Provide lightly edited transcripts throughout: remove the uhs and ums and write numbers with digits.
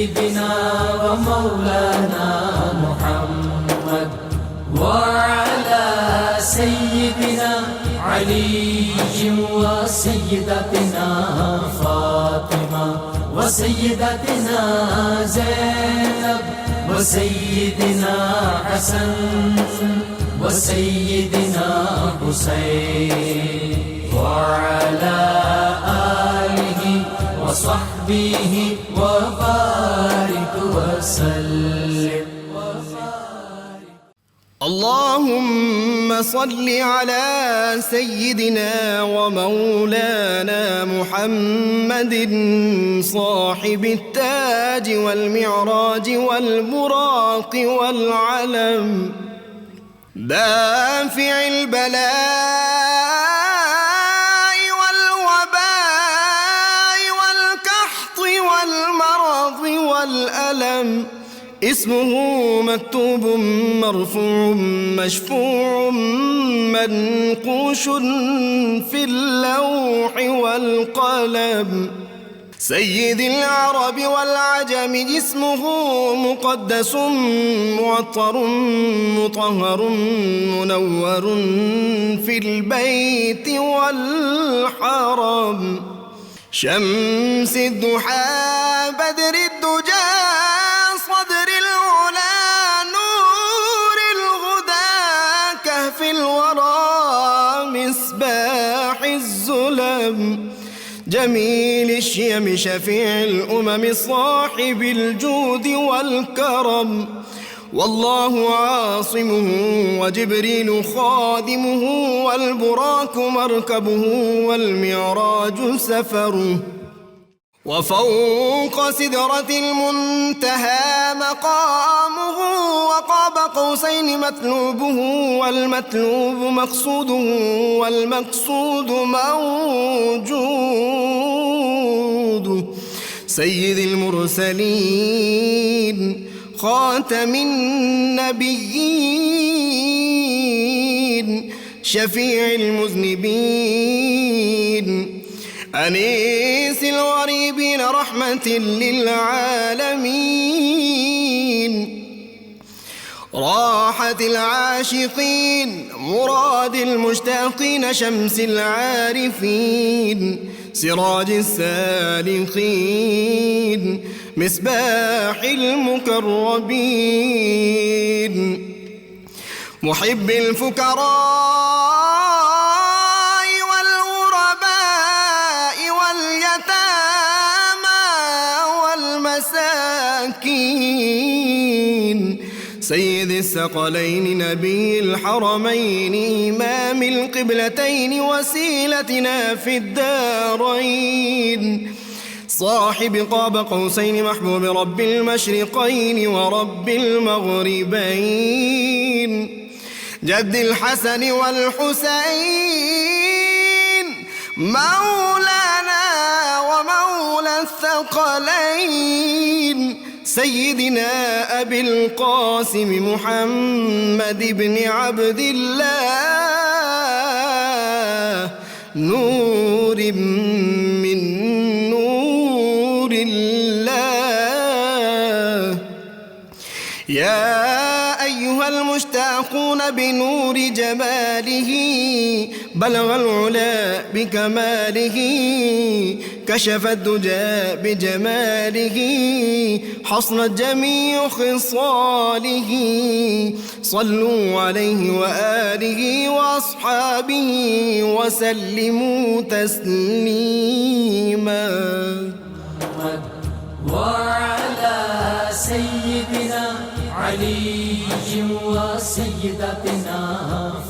سيدنا ومولانا محمد وعلى سيدنا علي وسيدتنا فاطمة وسيدتنا زينب وسيدنا حسن وسيدنا حسين وعلى آله وصحبه وبارك وسلم. اللهم صل على سيدنا ومولانا محمد صاحب التاج والمعراج والبراق والعلم دافع البلاء والوباء والقحط والمرض والألم اسمه مكتوب مرفوع مشفوع منقوش في اللوح والقلم سيد العرب والعجم جسمه مقدس معطر مطهر منور في البيت والحرم شمس الضحى بدر الدجى صدر العلا نور الهدى كهف الورى مصباح الظلم جميل الشيم شفيع الأمم صاحب الجود والكرم والله عاصمه وجبريل خادمه والبراك مركبه والمعراج سفره وفوق سدرة المنتهى مقامه وقاب قوسين مطلوبه والمطلوب مقصوده والمقصود موجود سيد المرسلين خاتم النبيين شفيع المذنبين أنيس الغريبين رحمة للعالمين راحة العاشقين مراد المشتاقين شمس العارفين سراج السالكين مصباح المقربين محب الفقراء سيد الثقلين نبي الحرمين إمام القبلتين وسيلتنا في الدارين صاحب قاب قوسين محبوب رب المشرقين ورب المغربين جد الحسن والحسين مولانا ومولى الثقلين سيدنا أبي القاسم محمد بن عبد الله نور من نور الله يا أيها المشتاقون بنور جماله بلغ العلا بكماله كشف الدجى بجماله حصنت جميع خصاله صلوا عليه وآله وأصحابه وسلموا تسليما وعلى سيدنا علي وسيدتنا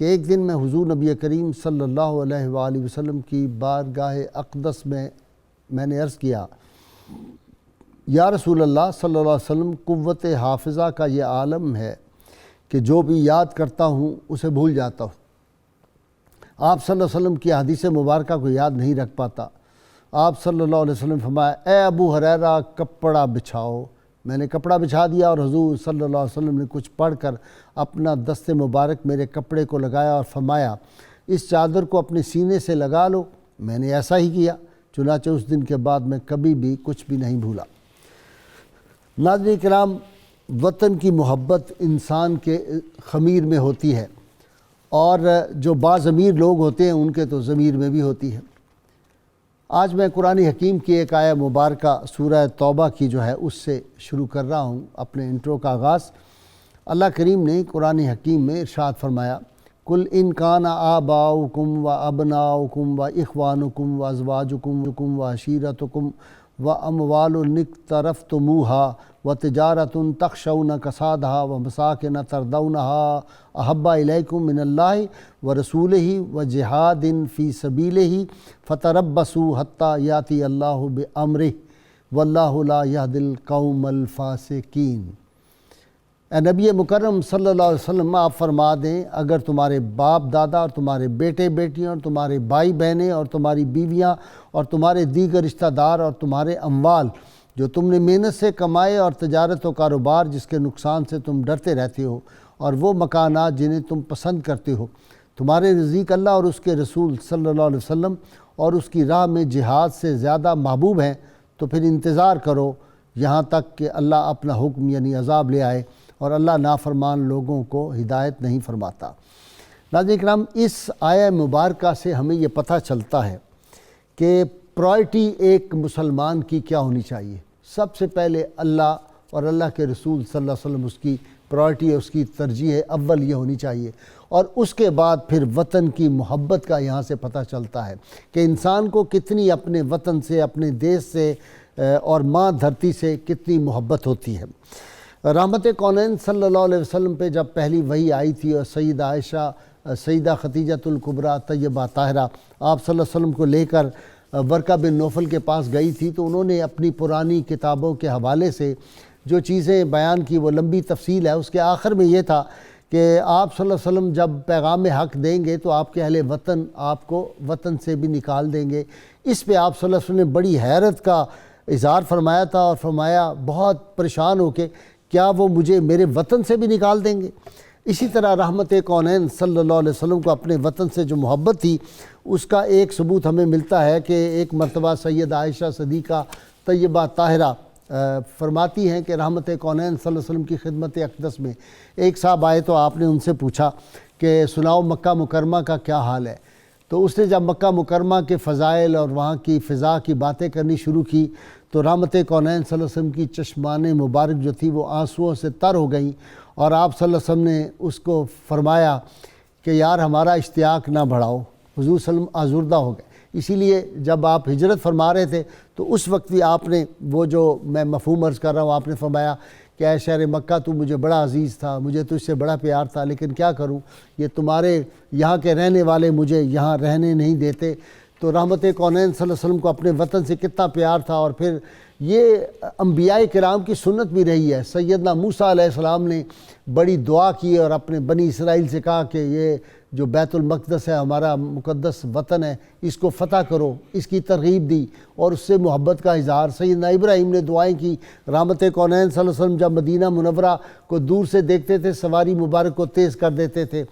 کہ ایک دن میں حضور نبی کریم صلی اللہ علیہ وآلہ وسلم کی بارگاہ اقدس میں نے عرض کیا، یا رسول اللہ صلی اللہ علیہ وسلم، قوت حافظہ کا یہ عالم ہے کہ جو بھی یاد کرتا ہوں اسے بھول جاتا ہوں۔ آپ صلی اللہ علیہ وسلم کی حدیث مبارکہ کو یاد نہیں رکھ پاتا۔ آپ صلی اللہ علیہ وسلم فرمایا، اے ابو ہریرہ کپڑا بچھاؤ۔ میں نے کپڑا بچھا دیا اور حضور صلی اللہ علیہ وسلم نے کچھ پڑھ کر اپنا دست مبارک میرے کپڑے کو لگایا اور فرمایا، اس چادر کو اپنے سینے سے لگا لو۔ میں نے ایسا ہی کیا، چنانچہ اس دن کے بعد میں کبھی بھی کچھ بھی نہیں بھولا۔ ناظرین کرام، وطن کی محبت انسان کے خمیر میں ہوتی ہے، اور جو باضمیر لوگ ہوتے ہیں ان کے تو ضمیر میں بھی ہوتی ہے۔ آج میں قرآن حکیم کی ایک آیہ مبارکہ سورہ توبہ کی جو ہے اس سے شروع کر رہا ہوں اپنے انٹرو کا آغاز۔ اللہ کریم نے قرآن حکیم میں ارشاد فرمایا، قُلْ إِنْ كَانَ آبَاؤُكُمْ وَأَبْنَاؤُكُمْ وَإِخْوَانُكُمْ وَأَزْوَاجُكُمْ وَعَشِيرَتُكُمْ وَأَمْوَالٌ اقْتَرَفْتُمُوهَا وَتِجَارَةٌ تَخْشَوْنَ كَسَادَهَا وَمَسَاكِنَ تَرْضَوْنَهَا أَحَبَّ إِلَيْكُم مِّنَ اللَّهِ وَرَسُولِهِ وَجِهَادٍ فِي سَبِيلِهِ فَتَرَبَّصُوا حَتَّى يَأْتِيَ اللَّهُ بِأَمْرِهِ وَاللَّهُ لَا يَهْدِي الْقَوْمَ الْفَاسِقِينَ۔ اے نبی مکرم صلی اللہ علیہ وسلم، آپ فرما دیں، اگر تمہارے باپ دادا اور تمہارے بیٹے بیٹیاں اور تمہارے بھائی بہنیں اور تمہاری بیویاں اور تمہارے دیگر رشتہ دار اور تمہارے اموال جو تم نے محنت سے کمائے اور تجارت و کاروبار جس کے نقصان سے تم ڈرتے رہتے ہو، اور وہ مکانات جنہیں تم پسند کرتے ہو، تمہارے نزدیک اللہ اور اس کے رسول صلی اللہ علیہ وسلم اور اس کی راہ میں جہاد سے زیادہ محبوب ہیں، تو پھر انتظار کرو یہاں تک کہ اللہ اپنا حکم یعنی عذاب لے آئے، اور اللہ نافرمان لوگوں کو ہدایت نہیں فرماتا۔ ناظرین کرام، اس آیہ مبارکہ سے ہمیں یہ پتہ چلتا ہے کہ پرائرٹی ایک مسلمان کی کیا ہونی چاہیے۔ سب سے پہلے اللہ اور اللہ کے رسول صلی اللہ علیہ وسلم اس کی پرائرٹی ہے، اس کی ترجیح ہے، اول یہ ہونی چاہیے، اور اس کے بعد پھر وطن کی محبت کا یہاں سے پتہ چلتا ہے کہ انسان کو کتنی اپنے وطن سے، اپنے دیش سے اور ماں دھرتی سے کتنی محبت ہوتی ہے۔ رحمت کونین صلی اللہ علیہ وسلم پہ جب پہلی وحی آئی تھی اور سیدہ عائشہ، سیدہ خدیجۃ الکبریٰ طیبہ طاہرہ آپ صلی اللہ علیہ وسلم کو لے کر ورقہ بن نوفل کے پاس گئی تھی، تو انہوں نے اپنی پرانی کتابوں کے حوالے سے جو چیزیں بیان کی وہ لمبی تفصیل ہے۔ اس کے آخر میں یہ تھا کہ آپ صلی اللہ علیہ وسلم جب پیغام حق دیں گے تو آپ کے اہل وطن آپ کو وطن سے بھی نکال دیں گے۔ اس پہ آپ صلی اللہ علیہ وسلم نے بڑی حیرت کا اظہار فرمایا تھا اور فرمایا بہت پریشان ہو کے، کیا وہ مجھے میرے وطن سے بھی نکال دیں گے؟ اسی طرح رحمت کونین صلی اللہ علیہ وسلم کو اپنے وطن سے جو محبت تھی اس کا ایک ثبوت ہمیں ملتا ہے کہ ایک مرتبہ سیدہ عائشہ صدیقہ طیبہ طاہرہ فرماتی ہیں کہ رحمت کونین صلی اللہ علیہ وسلم کی خدمت اقدس میں ایک صاحب آئے تو آپ نے ان سے پوچھا کہ سناؤ مکہ مکرمہ کا کیا حال ہے؟ تو اس نے جب مکہ مکرمہ کے فضائل اور وہاں کی فضا کی باتیں کرنی شروع کی تو رحمت کونین صلی اللہ علیہ وسلم کی چشمان مبارک جو تھی وہ آنسوؤں سے تر ہو گئیں، اور آپ صلی اللہ علیہ وسلم نے اس کو فرمایا کہ یار ہمارا اشتیاق نہ بڑھاؤ۔ حضور صلی اللہ علیہ وسلم آزردہ ہو گئے۔ اسی لیے جب آپ ہجرت فرما رہے تھے تو اس وقت بھی آپ نے وہ جو میں مفہوم عرض کر رہا ہوں، آپ نے فرمایا کہ اے شہر مکہ تو مجھے بڑا عزیز تھا، مجھے تو اس سے بڑا پیار تھا، لیکن کیا کروں، یہ تمہارے یہاں کے رہنے والے مجھے یہاں رہنے نہیں دیتے۔ تو رحمت کونین صلی اللہ علیہ وسلم کو اپنے وطن سے کتنا پیار تھا، اور پھر یہ انبیاء کرام کی سنت بھی رہی ہے۔ سیدنا موسیٰ علیہ السلام نے بڑی دعا کی اور اپنے بنی اسرائیل سے کہا کہ یہ جو بیت المقدس ہے ہمارا مقدس وطن ہے، اس کو فتح کرو، اس کی ترغیب دی اور اس سے محبت کا اظہار۔ سیدنا ابراہیم نے دعائیں کی۔ رحمت کونین صلی اللہ علیہ وسلم جب مدینہ منورہ کو دور سے دیکھتے تھے سواری مبارک کو تیز کر دیتے تھے،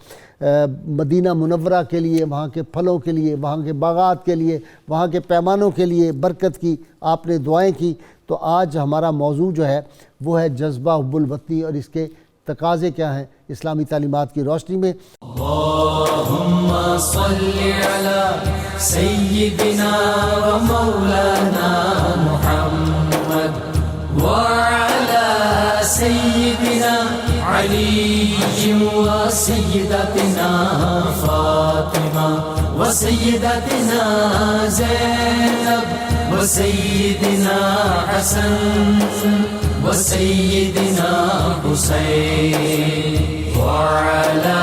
مدینہ منورہ کے لیے، وہاں کے پھلوں کے لیے، وہاں کے باغات کے لیے، وہاں کے پیمانوں کے لیے برکت کی آپ نے دعائیں کی۔ تو آج ہمارا موضوع جو ہے وہ ہے جذبہ حب الوطنی، اور اس کے تقاضے کیا ہیں اسلامی تعلیمات کی روشنی میں۔ اللہم صلی علی سیدنا و مولانا محمد وعلی سیدنا علی و سیدتنا فاطمہ و سیدتنا زینب و سیدنا حسن و سیدنا حسین وعلی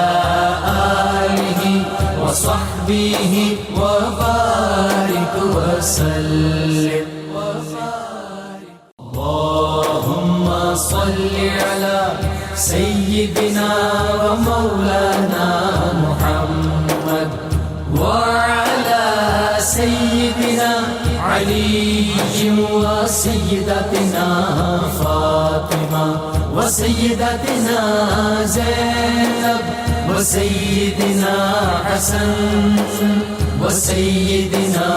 آل وصحبه وبارك وسلم اللهم صل على سيدنا ومولانا محمد وعلى سيدنا علي وسيدتنا فاطمة وسيدتنا زينب وسيدنا حسن وسيدنا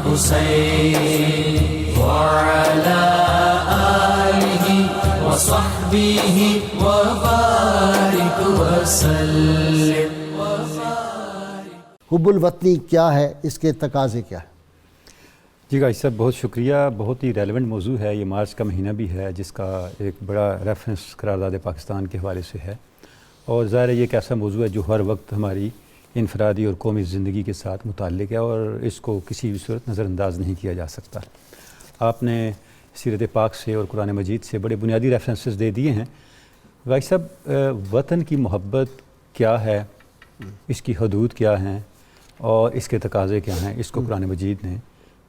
حسين وعلى آله وصحبه وبارك وسلم حب الوطنی کیا ہے، اس کے تقاضے کیا ہے؟ جی غازی صاحب بہت شکریہ. بہت ہی ریلیونٹ موضوع ہے. یہ مارچ کا مہینہ بھی ہے جس کا ایک بڑا ریفرنس قرارداد پاکستان کے حوالے سے ہے، اور ظاہر ہے یہ ایک ایسا موضوع ہے جو ہر وقت ہماری انفرادی اور قومی زندگی کے ساتھ متعلق ہے، اور اس کو کسی بھی صورت نظر انداز نہیں کیا جا سکتا. آپ نے سیرت پاک سے اور قرآن مجید سے بڑے بنیادی ریفرنسز دے دیے ہیں. غازی صاحب وطن کی محبت کیا ہے، اس کی حدود کیا ہیں اور اس کے تقاضے کیا ہیں، اس کو قرآن مجید نے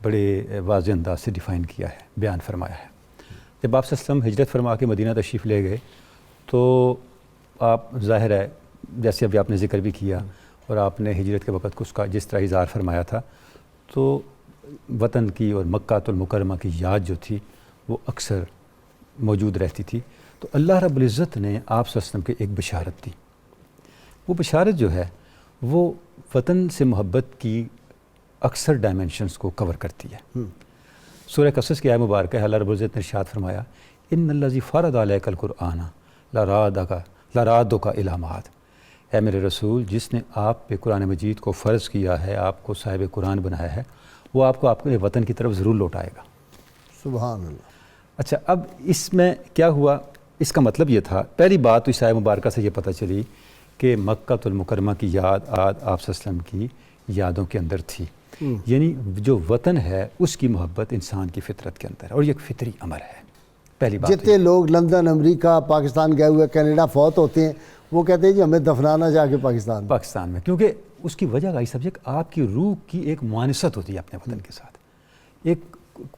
بڑے واضح انداز سے ڈیفائن کیا ہے، بیان فرمایا ہے. جب آپ صلی اللہ علیہ وسلم ہجرت فرما کے مدینہ تشریف لے گئے تو آپ ظاہر ہے جیسے ابھی آپ نے ذکر بھی کیا، اور آپ نے ہجرت کے وقت اس کا جس طرح اظہار فرمایا تھا، تو وطن کی اور مکہ المکرمہ کی یاد جو تھی وہ اکثر موجود رہتی تھی. تو اللہ رب العزت نے آپ صلی اللہ علیہ وسلم کو ایک بشارت دی. وہ بشارت جو ہے وہ وطن سے محبت کی اکثر ڈائمنشنز کو کور کرتی ہے. سورہ قصص کی آیت مبارکہ ہے، اللہ رب العزت نے ارشاد فرمایا ان الذی فرض علیک القرآن لرادک الی معاد. اے میرے رسول، جس نے آپ پہ قرآن مجید کو فرض کیا ہے، آپ کو صاحب قرآن بنایا ہے، وہ آپ کو آپ کے وطن کی طرف ضرور لوٹائے گا. سبحان اللہ. اچھا، اب اس میں کیا ہوا؟ اس کا مطلب یہ تھا، پہلی بات تو اس آیت مبارکہ سے یہ پتہ چلی کہ مکہ المکرمہ کی یاد آپ صلی اللہ علیہ وسلم کی یادوں کے اندر تھی. یعنی جو وطن ہے اس کی محبت انسان کی فطرت کے اندر ہے، اور یہ ایک فطری امر ہے. پہلی بات جتنے لوگ لندن، امریکہ، پاکستان گئے ہوئے، کینیڈا فوت ہوتے ہیں، وہ کہتے ہیں جی ہمیں دفنانا جا کے پاکستان میں، کیونکہ اس کی وجہ غازی صاحب آپ کی روح کی ایک مانست ہوتی ہے اپنے وطن کے ساتھ، ایک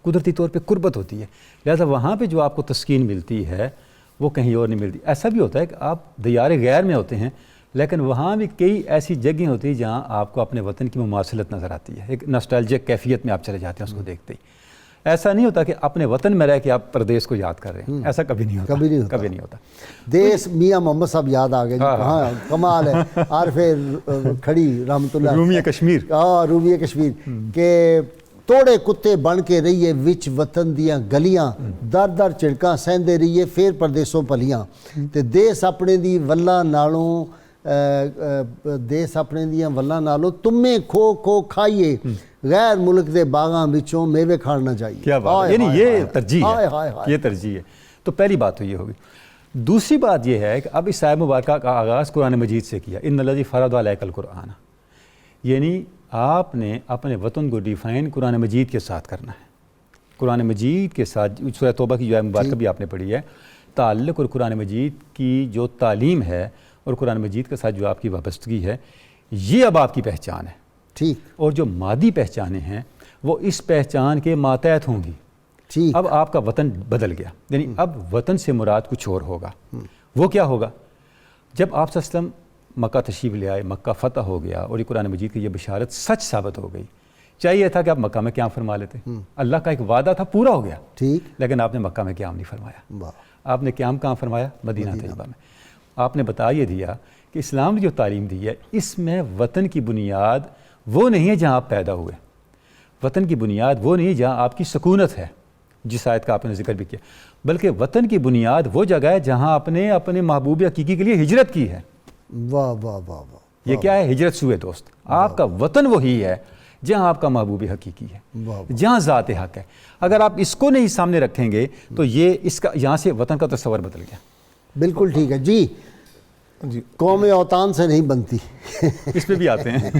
قدرتی طور پہ قربت ہوتی ہے. لہذا وہاں پہ جو آپ کو تسکین ملتی ہے وہ کہیں اور نہیں ملتی. ایسا بھی ہوتا ہے کہ آپ دیار غیر میں ہوتے ہیں، لیکن وہاں بھی کئی ایسی جگہیں ہوتی ہیں جہاں آپ کو اپنے وطن کی مماثلت نظر آتی ہے. ایک ناسٹالجک کیفیت میں آپ چلے جاتے ہیں اس کو دیکھتے ہی. ایسا نہیں ہوتا کہ اپنے وطن میں رہ کے آپ پردیس کو یاد کر رہے ہیں، ایسا کبھی نہیں ہوتا. کبھی نہیں ہوتا. دیس میاں محمد صاحب یاد آ گئے. ہاں کمال ہے. عارف کھڑی رحمۃ اللہ، رومی کشمیر، ہاں رومی کشمیر کہ توڑے کتے بن کے رہیے وچ وطن دیاں گلیاں، در در چھڑکاں سہندے رہیے پھر پردیسوں پلیاں، تے دیس اپنے دی ولاں نالوں دیس اپنے دیاں ولاں نالوں تمیں کھو کھو کھائیے، غیر ملک دے باغاں وچوں میوے کھان نہ جائیے. کیا بات ہے، یعنی یہ ترجیح ہے، یہ ترجیح ہے. تو پہلی بات تو یہ ہوگی. دوسری بات یہ ہے کہ اب اس آیت مبارکہ کا آغاز قرآن مجید سے کیا، ان الذی فرض علیک القرآن، یعنی آپ نے اپنے وطن کو ڈیفائن قرآن مجید کے ساتھ کرنا ہے. قرآن مجید کے ساتھ سورہ توبہ کی جو آیت مبارکہ بھی آپ نے پڑھی ہے، تعلق اور قرآن مجید کی جو تعلیم ہے اور قرآن مجید کے ساتھ جو آپ کی وابستگی ہے، یہ اب آپ کی پہچان ہے. ٹھیک. اور جو مادی پہچانیں ہیں وہ اس پہچان کے ماتحت ہوں گی. ٹھیک. اب آپ کا وطن بدل گیا، یعنی اب وطن سے مراد کچھ اور ہوگا. وہ کیا ہوگا؟ جب آپ صلی اللہ علیہ وسلم مکہ تشریف لے آئے، مکہ فتح ہو گیا، اور یہ قرآن مجید کی یہ بشارت سچ ثابت ہو گئی. چاہیے تھا کہ آپ مکہ میں قیام فرما لیتے، اللہ کا ایک وعدہ تھا، پورا ہو گیا. ٹھیک. لیکن آپ نے مکہ میں قیام نہیں فرمایا. آپ نے قیام کہاں فرمایا؟ مدینہ طیبہ میں. آپ نے بتا یہ دیا کہ اسلام نے جو تعلیم دی ہے اس میں وطن کی بنیاد وہ نہیں ہے جہاں آپ پیدا ہوئے، وطن کی بنیاد وہ نہیں ہے جہاں آپ کی سکونت ہے، جس آیت کا آپ نے ذکر بھی کیا، بلکہ وطن کی بنیاد وہ جگہ ہے جہاں آپ نے اپنے محبوب حقیقی کے لیے ہجرت کی ہے. واہ واہ واہ واہ. یہ کیا ہے؟ ہجرت سوئے دوست. آپ کا وطن وہی ہے جہاں آپ کا محبوب حقیقی ہے، جہاں ذات حق ہے. اگر آپ اس کو نہیں سامنے رکھیں گے تو یہ اس کا یہاں سے وطن کا تصور بدل گیا. بالکل ٹھیک ہے جی. جی قوم اوطان سے نہیں بنتی. اس پہ بھی آتے ہیں.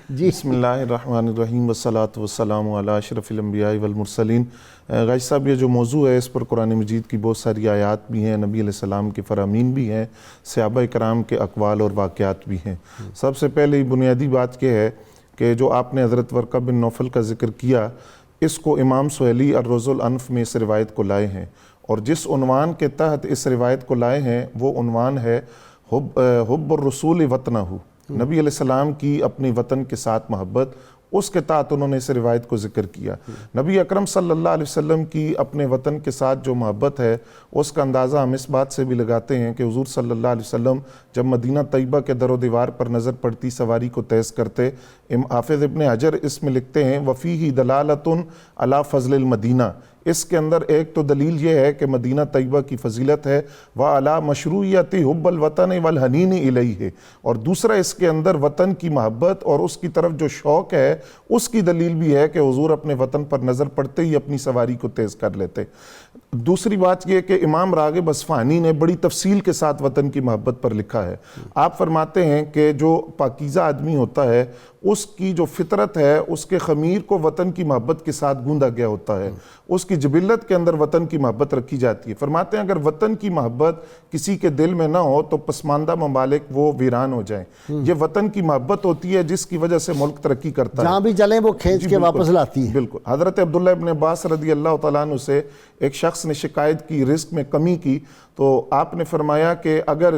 جی بسم اللہ الرحمن الرحیم والصلاة والسلام علی اشرف الانبیاء والمرسلین. غازی صاحب یہ جو موضوع ہے اس پر قرآن مجید کی بہت ساری آیات بھی ہیں, نبی علیہ السلام کے فرامین بھی ہیں, صحابہ کرام کے اقوال اور واقعات بھی ہیں. سب سے پہلے بنیادی بات یہ ہے کہ جو آپ نے حضرت ورقہ بن نوفل کا ذکر کیا, اس کو امام سہیلی الروض الانف میں اس روایت کو لائے ہیں, اور جس عنوان کے تحت اس روایت کو لائے ہیں وہ عنوان ہے حب الرسول وطنہ. نبی علیہ السلام کی اپنی وطن کے ساتھ محبت, اس کے تحت انہوں نے اس روایت کو ذکر کیا. نبی اکرم صلی اللہ علیہ وسلم کی اپنے وطن کے ساتھ جو محبت ہے اس کا اندازہ ہم اس بات سے بھی لگاتے ہیں کہ حضور صلی اللہ علیہ وسلم جب مدینہ طیبہ کے در و دیوار پر نظر پڑتی سواری کو تیز کرتے, حافظ ابن حجر اس میں لکھتے ہیں وفیہ دلالۃ علی فضل المدینہ, اس کے اندر ایک تو دلیل یہ ہے کہ مدینہ طیبہ کی فضیلت ہے, وَعَلَى مَشْرُوعِيَّتِ حُبِّ الْوَطَنِ وَالْحَنِينِ إِلَيْهِ, اور دوسرا اس کے اندر وطن کی محبت اور اس کی طرف جو شوق ہے اس کی دلیل بھی ہے کہ حضور اپنے وطن پر نظر پڑتے ہی اپنی سواری کو تیز کر لیتے. دوسری بات یہ کہ امام راغب اصفہانی نے بڑی تفصیل کے ساتھ وطن کی محبت پر لکھا ہے. آپ فرماتے ہیں کہ جو پاکیزہ آدمی ہوتا ہے اس کی جو فطرت ہے اس کے خمیر کو وطن کی محبت کے ساتھ گوندا گیا ہوتا ہے, اس کی جبلت کے اندر وطن کی محبت رکھی جاتی ہے. فرماتے ہیں اگر وطن کی محبت کسی کے دل میں نہ ہو تو پسماندہ ممالک وہ ویران ہو جائیں. یہ وطن کی محبت ہوتی ہے جس کی وجہ سے ملک ترقی کرتا ہے, جہاں بھی چلیں وہ کھینچ کے واپس لاتی ہے. بالکل. حضرت عبداللہ ابن عباس رضی اللہ تعالیٰ عنہ سے ایک شخص نے شکایت کی رزق میں کمی کی, تو آپ نے فرمایا کہ اگر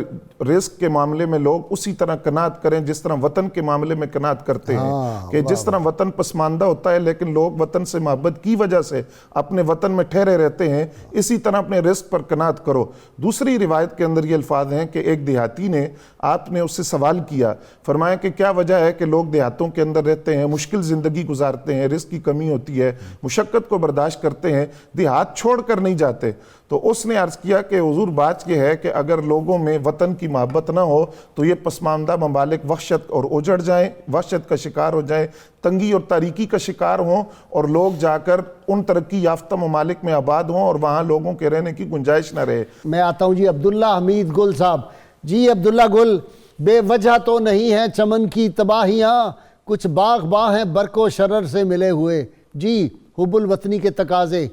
رزق کے معاملے میں لوگ اسی طرح قناعت کریں جس طرح وطن کے معاملے میں قناعت کرتے ہیں, کہ جس طرح وطن پسماندہ ہوتا ہے لیکن لوگ وطن سے محبت کی وجہ سے اپنے وطن میں ٹھہرے رہتے ہیں, اسی طرح اپنے رزق پر قناعت کرو. دوسری روایت کے اندر یہ الفاظ ہیں کہ ایک دیہاتی نے, آپ نے اس سے سوال کیا, فرمایا کہ کیا وجہ ہے کہ لوگ دیہاتوں کے اندر رہتے ہیں, مشکل زندگی گزارتے ہیں, رزق کی کمی ہوتی ہے, مشقت کو برداشت کرتے ہیں, دیہات چھوڑ کر نہیں جاتے. تو اس نے عرض کیا کہ حضور بات یہ ہے کہ اگر لوگوں میں وطن کی محبت نہ ہو تو یہ پسماندہ ممالک وحشت اور اجڑ جائیں, وحشت کا شکار ہو جائیں, تنگی اور تاریکی کا شکار ہوں, اور لوگ جا کر ان ترقی یافتہ ممالک میں آباد ہوں اور وہاں لوگوں کے رہنے کی گنجائش نہ رہے. میں آتا ہوں جی عبداللہ حمید گل صاحب. جی عبداللہ گل, بے وجہ تو نہیں ہیں چمن کی تباہیاں, کچھ باغ باں ہیں برق و شرر سے ملے ہوئے. جی حب الوطنی کے تقاضے.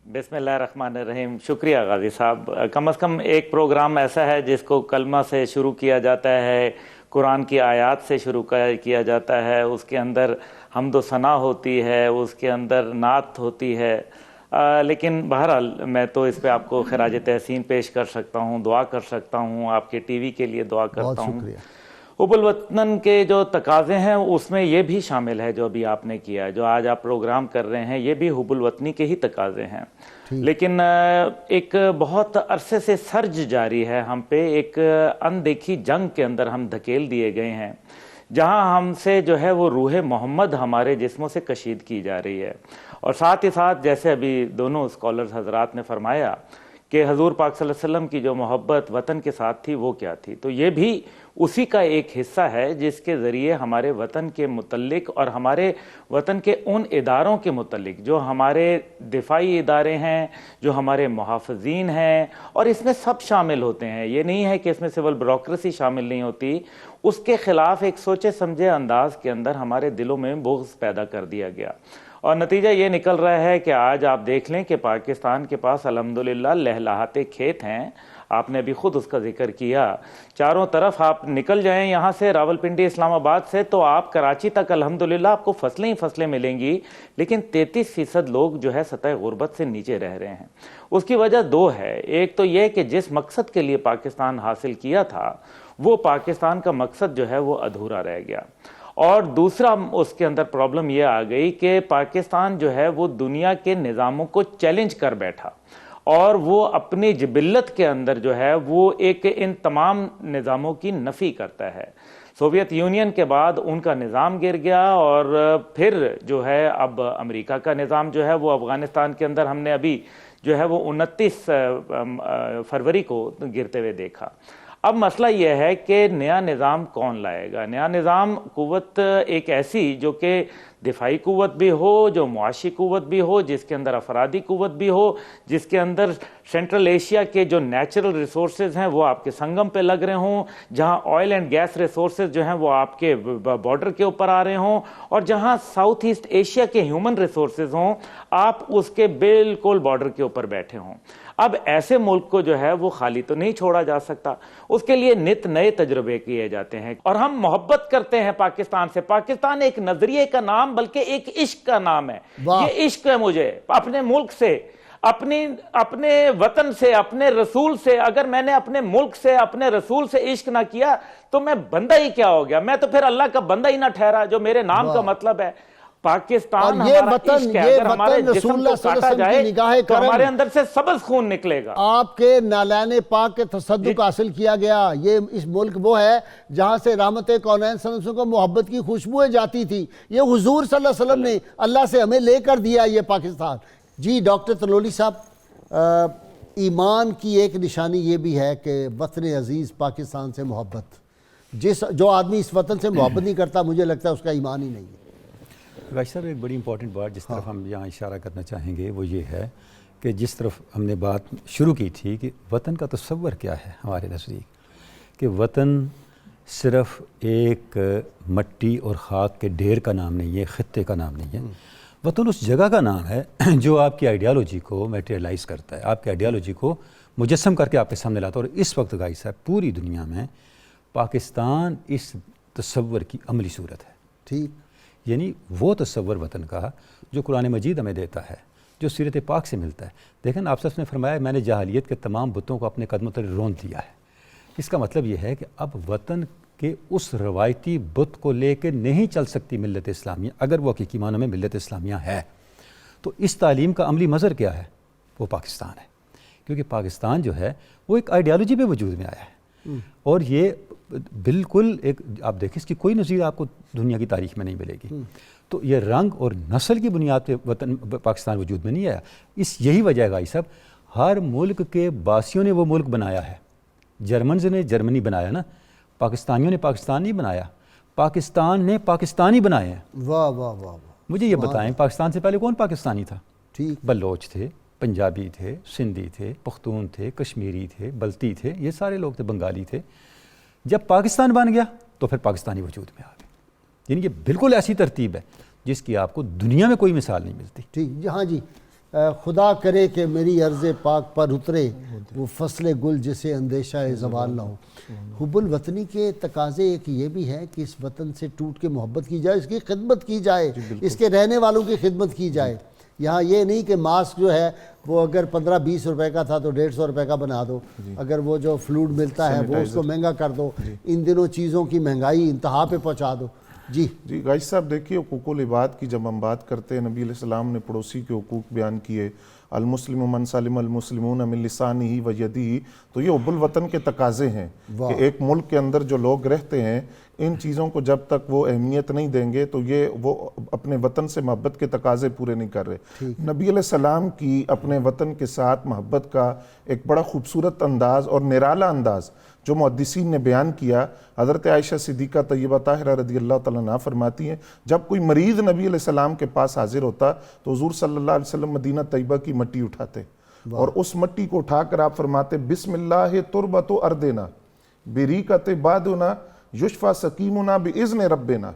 بسم اللہ الرحمن الرحیم. شکریہ غازی صاحب. کم از کم ایک پروگرام ایسا ہے جس کو کلمہ سے شروع کیا جاتا ہے, قرآن کی آیات سے شروع کیا جاتا ہے, اس کے اندر حمد و ثنا ہوتی ہے, اس کے اندر نعت ہوتی ہے. لیکن بہرحال میں تو اس پہ آپ کو خراج تحسین پیش کر سکتا ہوں, دعا کر سکتا ہوں, آپ کے ٹی وی کے لیے دعا کرتا ہوں. حب الوطن کے جو تقاضے ہیں اس میں یہ بھی شامل ہے جو ابھی آپ نے کیا, جو آج آپ پروگرام کر رہے ہیں, یہ بھی حب الوطنی کے ہی تقاضے ہیں. لیکن ایک بہت عرصے سے سرج جاری ہے ہم پہ, ایک اندیکھی جنگ کے اندر ہم دھکیل دیے گئے ہیں, جہاں ہم سے جو ہے وہ روح محمد ہمارے جسموں سے کشید کی جا رہی ہے. اور ساتھ ہی ساتھ جیسے ابھی دونوں اسکالرز حضرات نے فرمایا کہ حضور پاک صلی اللہ علیہ وسلم کی جو محبت وطن کے ساتھ تھی وہ کیا تھی, تو یہ بھی اسی کا ایک حصہ ہے جس کے ذریعے ہمارے وطن کے متعلق اور ہمارے وطن کے ان اداروں کے متعلق جو ہمارے دفاعی ادارے ہیں, جو ہمارے محافظین ہیں, اور اس میں سب شامل ہوتے ہیں, یہ نہیں ہے کہ اس میں سول بیوروکریسی شامل نہیں ہوتی, اس کے خلاف ایک سوچے سمجھے انداز کے اندر ہمارے دلوں میں بغض پیدا کر دیا گیا. اور نتیجہ یہ نکل رہا ہے کہ آج آپ دیکھ لیں کہ پاکستان کے پاس الحمدللہ لہلہاتے کھیت ہیں. آپ نے ابھی خود اس کا ذکر کیا, چاروں طرف آپ نکل جائیں یہاں سے راولپنڈی اسلام آباد سے تو آپ کراچی تک الحمدللہ آپ کو فصلیں ہی فصلیں ملیں گی, لیکن 33% لوگ جو ہے سطح غربت سے نیچے رہ رہے ہیں. اس کی وجہ دو ہے. ایک تو یہ کہ جس مقصد کے لیے پاکستان حاصل کیا تھا وہ پاکستان کا مقصد جو ہے وہ ادھورا رہ گیا, اور دوسرا اس کے اندر پرابلم یہ آ گئی کہ پاکستان جو ہے وہ دنیا کے نظاموں کو چیلنج کر بیٹھا, اور وہ اپنی جبلت کے اندر جو ہے وہ ایک ان تمام نظاموں کی نفی کرتا ہے. سوویت یونین کے بعد ان کا نظام گر گیا, اور پھر جو ہے اب امریکہ کا نظام جو ہے وہ افغانستان کے اندر ہم نے ابھی جو ہے وہ 29 فروری کو گرتے ہوئے دیکھا. اب مسئلہ یہ ہے کہ نیا نظام کون لائے گا. نیا نظام قوت ایک ایسی جو کہ دفاعی قوت بھی ہو، جو معاشی قوت بھی ہو، جس کے اندر افرادی قوت بھی ہو، جس کے اندر سینٹرل ایشیا کے جو نیچرل ریسورسز ہیں وہ آپ کے سنگم پہ لگ رہے ہوں، جہاں آئل اینڈ گیس ریسورسز جو ہیں وہ آپ کے بارڈر کے اوپر آ رہے ہوں، اور جہاں ساؤتھ ایسٹ ایشیا کے ہیومن ریسورسز ہوں آپ اس کے بالکل بارڈر کے اوپر بیٹھے ہوں۔ اب ایسے ملک کو جو ہے وہ خالی تو نہیں چھوڑا جا سکتا، اس کے لیے نت نئے تجربے کیے جاتے ہیں، اور ہم محبت کرتے ہیں پاکستان سے۔ پاکستان ایک نظریے کا نام بلکہ ایک عشق کا نام ہے۔ یہ عشق ہے مجھے اپنے ملک سے، اپنے وطن سے، اپنے رسول سے۔ اگر میں نے اپنے ملک سے، اپنے رسول سے عشق نہ کیا تو میں بندہ ہی کیا ہو گیا؟ میں تو پھر اللہ کا بندہ ہی نہ ٹھہرا، جو میرے نام کا مطلب ہے۔ پاکستان ہمارا عشق ہے، اگر ہمارے جسم کو کاٹا جائے تو ہمارے اندر سے سبز خون نکلے گا۔ آپ کے نالین پاک کے تصدق حاصل کیا گیا۔ یہ اس ملک وہ ہے جہاں سے رحمت کونین صلی اللہ علیہ وسلم کو محبت کی خوشبوئیں جاتی تھی۔ یہ حضور صلی اللہ علیہ وسلم نے اللہ سے ہمیں لے کر دیا یہ پاکستان۔ جی ڈاکٹر تلولی صاحب، ایمان کی ایک نشانی یہ بھی ہے کہ وطن عزیز پاکستان سے محبت، جو آدمی اس وطن سے محبت نہیں کرتا مجھے لگتا ہے اس کا ایمان ہی نہیں ہے۔ راج صاحب، ایک بڑی امپورٹنٹ بات جس طرف ہم یہاں اشارہ کرنا چاہیں گے وہ یہ ہے کہ جس طرف ہم نے بات شروع کی تھی کہ وطن کا تصور کیا ہے ہمارے نزدیک، کہ وطن صرف ایک مٹی اور خاک کے ڈھیر کا نام نہیں ہے، خطے کا نام نہیں ہے۔ وطن اس جگہ کا نام ہے جو آپ کی آئیڈیالوجی کو میٹیریلائز کرتا ہے، آپ کی آئیڈیالوجی کو مجسم کر کے آپ کے سامنے لاتا ہے۔ اور اس وقت گائی صاحب پوری دنیا میں پاکستان اس تصور کی عملی صورت ہے، ٹھیک، یعنی وہ تصور وطن کا جو قرآن مجید ہمیں دیتا ہے، جو سیرت پاک سے ملتا ہے۔ دیکھیں آپ نے فرمایا میں نے جاہلیت کے تمام بتوں کو اپنے قدموں تلے رون دیا ہے۔ اس کا مطلب یہ ہے کہ اب وطن کے اس روایتی بت کو لے کے نہیں چل سکتی ملت اسلامیہ، اگر وہ حقیقی معنوں میں ملت اسلامیہ ہے۔ تو اس تعلیم کا عملی مظہر کیا ہے؟ وہ پاکستان ہے، کیونکہ پاکستان جو ہے وہ ایک آئیڈیالوجی پہ وجود میں آیا ہے، اور یہ بالکل ایک آپ دیکھیں اس کی کوئی نظیر آپ کو دنیا کی تاریخ میں نہیں ملے گی۔ تو یہ رنگ اور نسل کی بنیاد پہ وطن پاکستان وجود میں نہیں آیا۔ یہی وجہ ہے گائی صاحب، ہر ملک کے باسیوں نے وہ ملک بنایا ہے۔ جرمنز نے جرمنی بنایا نا، پاکستانیوں نے پاکستان نہیں بنایا، پاکستان نے پاکستانی بنائے ہیں۔ واہ واہ واہ واہ، مجھے یہ بتائیں پاکستان سے پہلے کون پاکستانی تھا؟ ٹھیک، بلوچ تھے، پنجابی تھے، سندھی تھے، پختون تھے، کشمیری تھے، بلتی تھے، یہ سارے لوگ تھے، بنگالی تھے۔ جب پاکستان بن گیا تو پھر پاکستانی وجود میں آ گئے۔ یعنی یہ بالکل ایسی ترتیب ہے جس کی آپ کو دنیا میں کوئی مثال نہیں ملتی۔ ٹھیک جی، ہاں جی، خدا کرے کہ میری عرض پاک پر اترے وہ فصل گل جسے اندیشہ زوال نہ ہو۔ حب الوطنی کے تقاضے ایک یہ بھی ہے کہ اس وطن سے ٹوٹ کے محبت کی جائے، اس کی خدمت کی جائے، اس کے رہنے والوں کی خدمت کی جائے۔ یہاں یہ نہیں کہ ماسک جو ہے وہ اگر 15-20 روپے کا تھا تو 150 روپے کا بنا دو، اگر وہ جو فلوڈ ملتا ہے وہ اس کو مہنگا کر دو، ان دنوں چیزوں کی مہنگائی انتہا پہ پہنچا دو۔ جی غازی صاحب دیکھیے، حقوق العباد کی جب ہم بات کرتے ہیں، نبی علیہ السلام نے پڑوسی کے حقوق بیان کیے، المسلم من سلم المسلمون من لسانہ و یدہ، تو یہ حب الوطن کے تقاضے ہیں کہ ایک ملک کے اندر جو لوگ رہتے ہیں ان چیزوں کو جب تک وہ اہمیت نہیں دیں گے تو یہ وہ اپنے وطن سے محبت کے تقاضے پورے نہیں کر رہے۔ نبی علیہ السلام کی اپنے وطن کے ساتھ محبت کا ایک بڑا خوبصورت انداز اور نرالا انداز جو محدثین نے بیان کیا، حضرت عائشہ صدیقہ طیبہ طاہرہ رضی اللہ تعالیٰ عنہا فرماتی ہیں جب کوئی مریض نبی علیہ السلام کے پاس حاضر ہوتا تو حضور صلی اللہ علیہ وسلم مدینہ طیبہ کی مٹی اٹھاتے اور اس مٹی کو اٹھا کر آپ فرماتے بسم اللہ تربت اردنا بریقت بادنا یشفا سقیمنا باذن ربنا،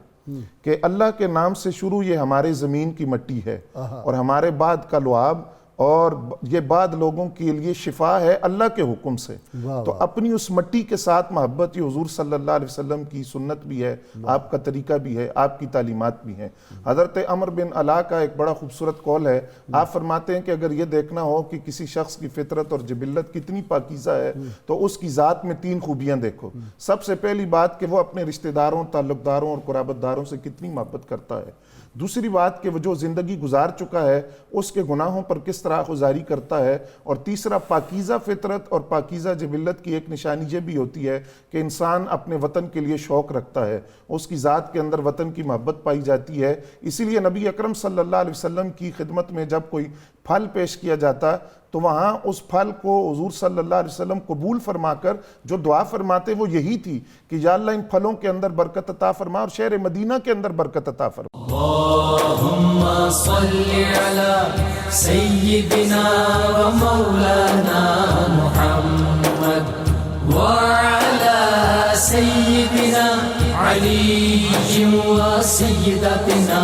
کہ اللہ کے نام سے شروع یہ ہمارے زمین کی مٹی ہے اور ہمارے بعد کا لعاب، اور یہ بعد لوگوں کے لیے شفا ہے اللہ کے حکم سے۔ تو اپنی اس مٹی کے ساتھ محبت یہ حضور صلی اللہ علیہ وسلم کی سنت بھی ہے، آپ کا طریقہ بھی ہے، آپ کی تعلیمات بھی ہیں۔ حضرت عمر بن علا کا ایک بڑا خوبصورت قول ہے، آپ فرماتے ہیں کہ اگر یہ دیکھنا ہو کہ کسی شخص کی فطرت اور جبلت کتنی پاکیزہ ہے تو اس کی ذات میں 3 خوبیاں دیکھو۔ سب سے پہلی بات کہ وہ اپنے رشتہ داروں، تعلق داروں اور قرابت داروں سے کتنی محبت کرتا ہے۔ دوسری بات کہ وہ جو زندگی گزار چکا ہے اس کے گناہوں پر کس طرح گزاری کرتا ہے، اور تیسرا پاکیزہ فطرت اور پاکیزہ جبلت کی ایک نشانی یہ بھی ہوتی ہے کہ انسان اپنے وطن کے لیے شوق رکھتا ہے، اس کی ذات کے اندر وطن کی محبت پائی جاتی ہے۔ اسی لیے نبی اکرم صلی اللہ علیہ وسلم کی خدمت میں جب کوئی پھل پیش کیا جاتا تو وہاں اس پھل کو حضور صلی اللہ علیہ وسلم قبول فرما کر جو دعا فرماتے وہ یہی تھی کہ یا اللہ ان پھلوں کے اندر برکت عطا فرما اور شہر مدینہ کے اندر برکت عطا فرما. اللهم صل على سيدنا ومولانا محمد وعلى سيدنا علي وسيدتنا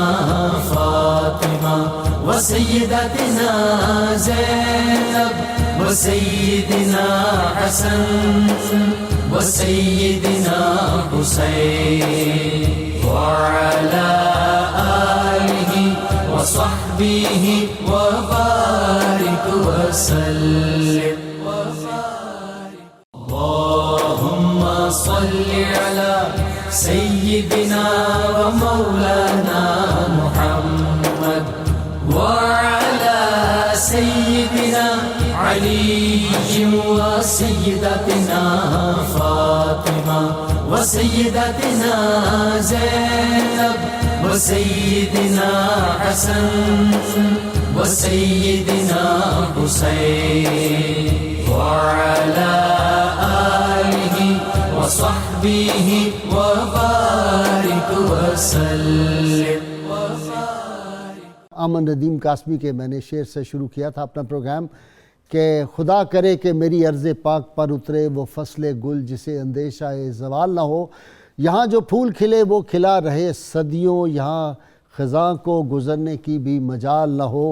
فاطمة وسيدتنا زينب وسيدنا حسن وسيدنا حسين وعلى آله وصحبه وبارك وسلم. اللهم صل على سيدنا ومولانا محمد وعلى سيدنا علي وسيدتنا فاطمة وسيدتنا زينب وسيدنا حسن وسيدنا حسين وعلى آله وصحبه وبارك وسلم. امن ندیم قاسمی کے میں نے شعر سے شروع کیا تھا اپنا پروگرام کہ خدا کرے کہ میری عرض پاک پر اترے وہ فصل گل جسے اندیشہ زوال نہ ہو. یہاں جو پھول کھلے وہ کھلا رہے صدیوں، یہاں خزاں کو گزرنے کی بھی مجال نہ ہو.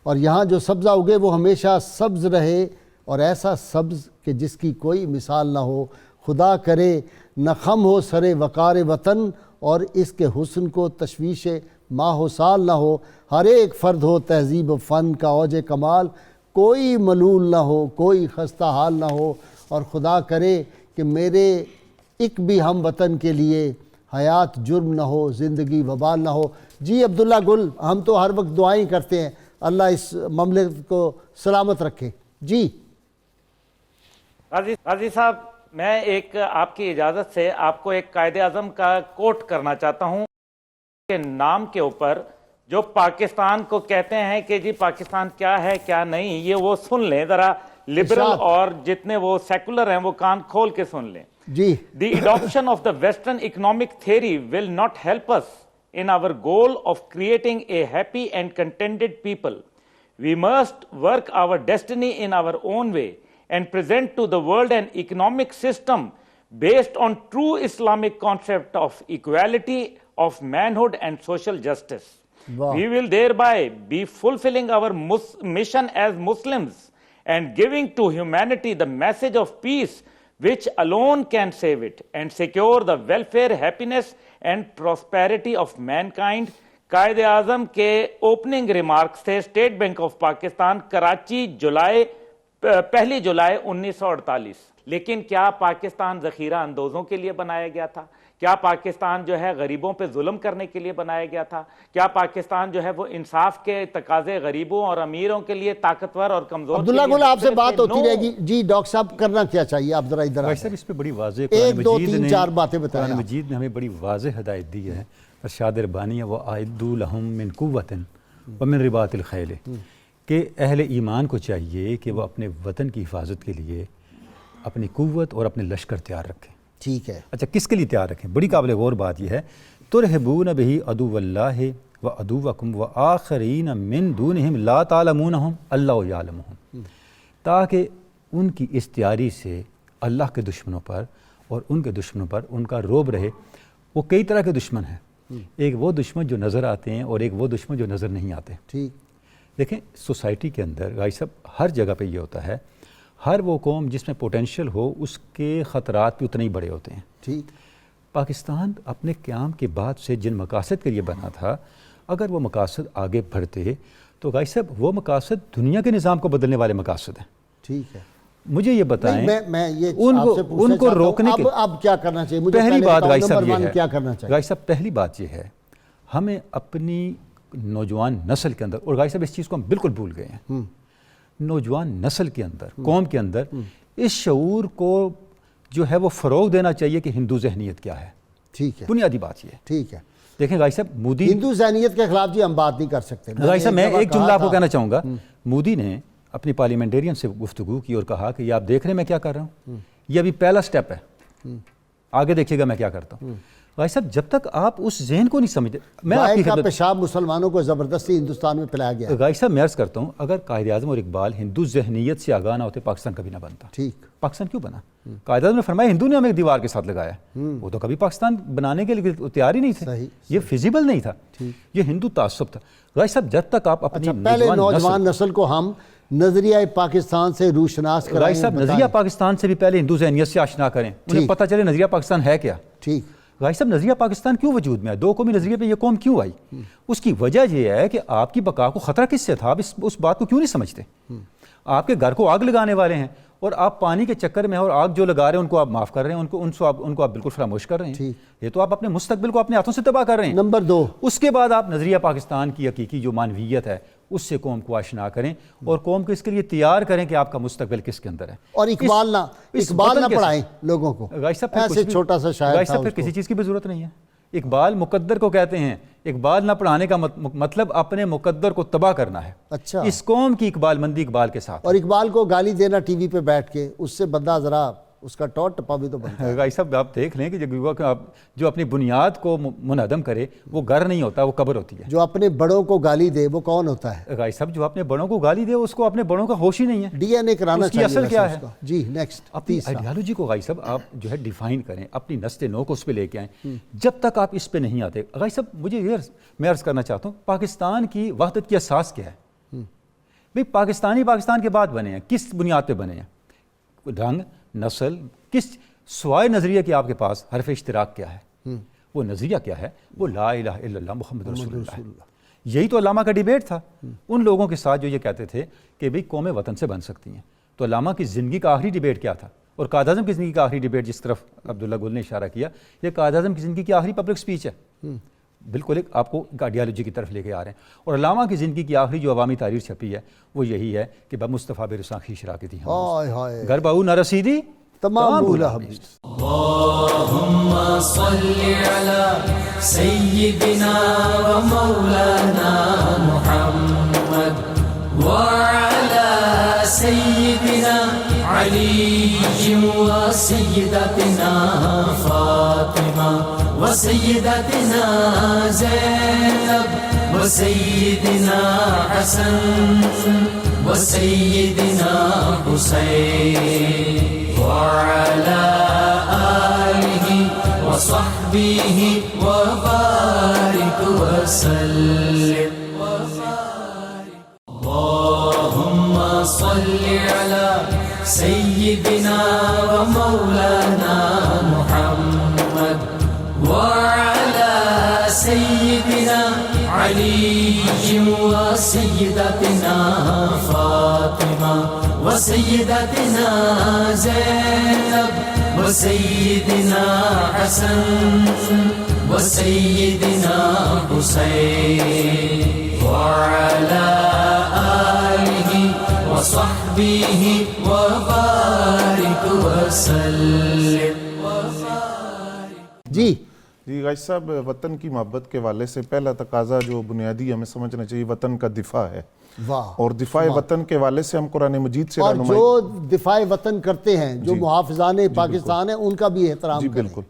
اور یہاں جو سبزہ اگے وہ ہمیشہ سبز رہے اور ایسا سبز کہ جس کی کوئی مثال نہ ہو. خدا کرے نہ خم ہو سر وقار وطن اور اس کے حسن کو تشویش ماہ و سال نہ ہو. ہر ایک فرد ہو تہذیب و فن کا اوج کمال، کوئی ملول نہ ہو کوئی خستہ حال نہ ہو. اور خدا کرے کہ میرے ایک بھی ہم وطن کے لیے حیات جرم نہ ہو، زندگی وبال نہ ہو. جی عبداللہ گل، ہم تو ہر وقت دعائیں کرتے ہیں اللہ اس مملکت کو سلامت رکھے. جی غازی صاحب، میں ایک آپ کی اجازت سے آپ کو ایک قائد اعظم کا کوٹ کرنا چاہتا ہوں کہ نام کے اوپر جو پاکستان کو کہتے ہیں کہ جی پاکستان کیا ہے کیا نہیں، یہ وہ سن لیں ذرا، لبرل اور جتنے وہ سیکولر ہیں وہ کان کھول کے سن لیں. جی The adoption of the Western economic theory will not help us in our goal of creating a happy and contented people. We must work our destiny in our own way and present to the world an economic system based on true Islamic concept of equality, of manhood and social justice. Wow. We will thereby be fulfilling our mission as Muslims and giving to humanity the message of peace which alone can save it and secure the welfare, happiness and prosperity of mankind. Quaid Azam کے opening remarks تھے state bank of Pakistan, Karachi, پہلی جولائی 1948. لیکن کیا پاکستان ذخیرہ اندوزوں کے لیے بنایا گیا تھا؟ کیا پاکستان جو ہے غریبوں پہ ظلم کرنے کے لیے بنایا گیا تھا؟ کیا پاکستان جو ہے وہ انصاف کے تقاضے غریبوں اور امیروں کے لیے طاقتور اور کمزور؟ عبداللہ گل، آپ سے بات ہوتی رہے گی. جی ڈاکٹر صاحب کرنا کیا چاہیے؟ آپ ذرا ادھر صاحب اس پہ بڑی واضح ایک دو تین چار باتیں بتائیں. قرآن مجید نے ہمیں بڑی واضح ہدایت دی ہے. ارشاد ربانی وَأَعِدُّوا لَهُم مِّن قُوَّةٍ وَمِن رِبَاطِ الْخَيْلِ کہ اہل ایمان کو چاہیے کہ وہ اپنے وطن کی حفاظت کے لیے اپنی قوت اور اپنے لشکر تیار رکھیں. ٹھیک ہے. اچھا کس کے لیے تیار رکھیں؟ بڑی قابل غور بات یہ ہے، ترہبون بہ عدو اللہ وعدوکم وآخرین من دونہم لا تعلمونہم اللہ یعلمہم، تاکہ ان کی استیاری سے اللہ کے دشمنوں پر اور ان کے دشمنوں پر ان کا روب رہے. وہ کئی طرح کے دشمن ہیں، ایک وہ دشمن جو نظر آتے ہیں اور ایک وہ دشمن جو نظر نہیں آتے. ٹھیک. دیکھیں سوسائٹی کے اندر غازی صاحب ہر جگہ پہ یہ ہوتا ہے، ہر وہ قوم جس میں پوٹینشیل ہو اس کے خطرات بھی اتنے ہی بڑے ہوتے ہیں. ٹھیک. پاکستان اپنے قیام کے بعد سے جن مقاصد کے لیے بنا تھا، اگر وہ مقاصد آگے بڑھتے تو غازی صاحب وہ مقاصد دنیا کے نظام کو بدلنے والے مقاصد ہیں. ٹھیک ہے. مجھے یہ بتائیں میں یہ ان کو روکنے کے اب کیا کرنا چاہیے؟ پہلی بات غازی صاحب یہ ہے، کیا کرنا چاہیے غازی صاحب پہلی بات یہ ہے ہمیں اپنی نوجوان نسل کے اندر، اور غازی صاحب اس چیز کو ہم بالکل بھول گئے ہیں، نوجوان نسل کے اندر، قوم کے اندر اس شعور کو جو ہے وہ فروغ دینا چاہیے کہ ہندو ذہنیت کیا ہے. ٹھیک ہے. بنیادی بات یہ ہے. ٹھیک ہے. دیکھیں غازی صاحب مودی ہندو ذہنیت کے خلاف جی ہم بات نہیں کر سکتے. غازی صاحب میں ایک جملہ آپ کو کہنا چاہوں گا. مودی نے اپنی پارلیمنٹیرین سے گفتگو کی اور کہا کہ یہ آپ دیکھ رہے ہیں میں کیا کر رہا ہوں, یہ ابھی پہلا سٹیپ ہے, آگے دیکھیے گا میں کیا کرتا ہوں. غازی صاحب جب تک آپ اس ذہن کو نہیں سمجھتے, میں آپ کی کا پیشاب مسلمانوں کو زبردستی ہندوستان میں پلایا گیا. غازی صاحب میں عرض کرتا ہوں, اگر قائد اعظم اور اقبال ہندو ذہنیت سے آگاہ نہ ہوتے پاکستان کبھی نہ بنتا. ٹھیک, پاکستان کیوں بنا؟ قائد اعظم نے فرمایا ہندو نے ہمیں ایک دیوار کے ساتھ لگایا, وہ تو کبھی پاکستان بنانے کے لیے تیار ہی نہیں تھے, یہ فیزیبل نہیں تھا, یہ ہندو تعصب تھا. غازی صاحب جب تک آپ اپنی پہلے نوجوان نسل کو ہم نظریہ پاکستان سے روشناس کرائیں. غازی صاحب نظریہ پاکستان سے بھی پہلے ہندو ذہنیت سے آشنا کریں, انہیں پتہ چلے نظریہ پاکستان ہے کیا. ٹھیک. غازی صاحب نظریہ پاکستان کیوں وجود میں ہے, دو قومی نظریے پہ یہ قوم کیوں آئی؟ اس کی وجہ یہ ہے کہ آپ کی بقا کو خطرہ کس سے تھا, آپ اس بات کو کیوں نہیں سمجھتے. آپ کے گھر کو آگ لگانے والے ہیں اور آپ پانی کے چکر میں اور آگ جو لگا رہے ہیں ان کو آپ معاف کر رہے ہیں, ان کو آپ بالکل فراموش کر رہے ہیں. یہ تو آپ اپنے مستقبل کو اپنے ہاتھوں سے تباہ کر رہے ہیں. نمبر 2, اس کے بعد آپ نظریہ پاکستان کی حقیقی جو معنویت ہے اس سے قوم کو آشنا کریں اور قوم کو اس کے لیے تیار کریں کہ آپ کا مستقبل کس کے اندر ہے. اور اقبال نہ پڑھائیں لوگوں کو. ایسے چھوٹا سا شاعر تھا, پھر کسی چیز کی بھی ضرورت نہیں ہے. اقبال مقدر کو کہتے ہیں, اقبال نہ پڑھانے کا مطلب اپنے مقدر کو تباہ کرنا ہے. اچھا, اس قوم کی اقبال مندی اقبال کے ساتھ. اور اقبال کو گالی دینا ٹی وی پہ بیٹھ کے, اس سے بندہ ذرا اس کا ٹوٹ ٹپا بھی تو بنتا ہے. غازی صاحب آپ دیکھ لیں کہ جو اپنی بنیاد کو منہدم کرے وہ گھر نہیں ہوتا, وہ قبر ہوتی ہے. جو اپنے بڑوں کو گالی دے وہ کون ہوتا ہے؟ غازی صاحب جو اپنے بڑوں کو گالی دے اس کو اپنے بڑوں کا ہوش ہی نہیں ہے. ڈی این اے کرانا چاہیے. اصل کیا ہے؟ جی نیکسٹ, اپنی آئیڈیالوجی کو غازی صاحب آپ جو ہے ڈیفائن کریں, اپنی نسل نو کو اس پہ لے کے آئیں. جب تک آپ اس پہ نہیں آتے غازی صاحب, مجھے میں عرض کرنا چاہتا ہوں پاکستان کی وحدت کی اساس کیا ہے؟ بھئی پاکستان کے بعد بنے ہیں, کس بنیاد پہ بنے ہیں؟ رنگ, نسل, کس سوائے نظریہ کہ آپ کے پاس حرف اشتراک کیا ہے؟ وہ نظریہ کیا ہے؟ وہ لا الہ الا اللہ محمد رسول اللہ. یہی تو علامہ کا ڈیبیٹ تھا ان لوگوں کے ساتھ جو یہ کہتے تھے کہ بھئی قومیں وطن سے بن سکتی ہیں. تو علامہ کی زندگی کا آخری ڈیبیٹ کیا تھا؟ اور قائد اعظم کی زندگی کا آخری ڈیبیٹ جس طرف عبداللہ گل نے اشارہ کیا, یہ قائد اعظم کی زندگی کی آخری پبلک سپیچ ہے. بالکل ایک آپ کو آئیڈیالوجی کی طرف لے کے آ رہے ہیں. اور علامہ کی زندگی کی آخری جو عوامی تحریر چھپی ہے وہ یہی ہے کہ بمصطفیٰ برساں خویش راکی تھی گھر بہو نہ رسیدی تمام بھولا حبیب. اللهم صل على سيدنا ومولانا محمد وعلى سيدنا علي وسيدتنا فاطمة وسيدتنا زينب وسيدنا حسن وسيدنا حسين وعلى آله وصحبه وبارك وسلم. اللهم صل على سيدنا ومولانا محمد وعلى سيدنا علي وسيدتنا فاطمة وسيدتنا زينب وسيدنا حسن وسيدنا حسين وعلى آله وصحبه وبارك وسلم. جی غازی صاحب, وطن کی محبت کے حوالے سے پہلا تقاضا جو بنیادی ہمیں سمجھنا چاہیے وطن کا دفاع ہے. اور دفاع وطن کے حوالے سے ہم قرآن مجید سے اور جو دفاع وطن کرتے ہیں, جو محافظان پاکستان ہیں, ان کا بھی احترام کریں. بالکل.